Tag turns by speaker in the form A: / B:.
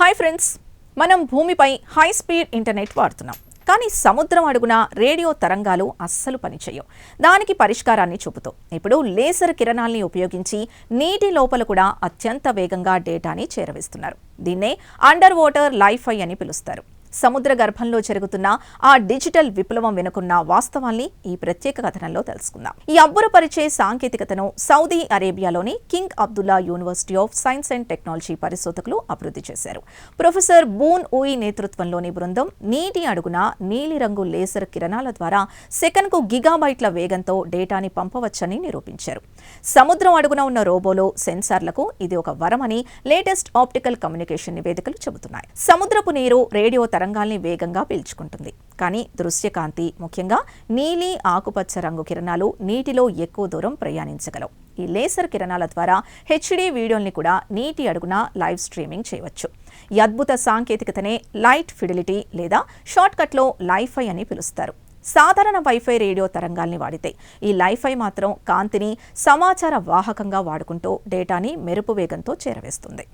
A: Hi friends, మనం భూమిపై high speed internet వాడుతున్నాం. కానీ సముద్రం అడుగున రేడియో తరంగాలు అస్సలు పనిచేయవు. దానికి పరిష్కారాన్ని చూపుతూ ఇప్పుడు లేజర్ కిరణాల్ని ఉపయోగించి నీటి లోపల కూడా అత్యంత వేగంగా డేటాని చేరవేస్తున్నారు. దీన్నే అండర్ వాటర్ లైఫై అని పిలుస్తారు. సముద్ర గర్భంలో జరుగుతున్న ఆ డిజిటల్ విప్లవం వెనుకున్న వాస్తవాల్ని ఈ ప్రత్యేక కథనంలో తెలుసుకుందాం. ఈ అబ్బురపరిచే సాంకేతికతను సౌదీ అరేబియాలోని King Abdullah University of Science and Technology పరిశోధకులు అభివృద్ధి చేశారు. ప్రొఫెసర్ బూన్ ఊయి నేతృత్వంలోని బృందం నీటి అడుగున నీలిరంగు లేజర్ కిరణాల ద్వారా సెకన్కు గిగాబైట్ల వేగంతో డేటాని పంపవచ్చని నిరూపించారు. సముద్రం అడుగున ఉన్న రోబోలో సెన్సార్లకు ఇది ఒక వరమని లేటెస్ట్ ఆప్టికల్ కమ్యూనికేషన్ నివేదికలు చెబుతున్నాయి. సముద్రపు నీరు రేడియో తరంగాల్ని వేగంగా పీల్చుకుంటుంది. కానీ దృశ్యకాంతి, ముఖ్యంగా నీలి ఆకుపచ్చ రంగు కిరణాలు నీటిలో ఎక్కువ దూరం ప్రయాణించగలవు. ఈ లేజర్ కిరణాల ద్వారా హెచ్డీ వీడియోల్ని కూడా నీటి అడుగున లైవ్ స్ట్రీమింగ్ చేయవచ్చు. ఈ అద్భుత సాంకేతికతనే లైట్ ఫిడిలిటీ లేదా షార్ట్కట్లో లైఫై అని పిలుస్తారు. సాధారణ వైఫై రేడియో తరంగాల్ని వాడితే ఈ లైఫై మాత్రం కాంతిని సమాచార వాహకంగా వాడుకుంటూ డేటాని మెరుపు వేగంతో చేరవేస్తుంది.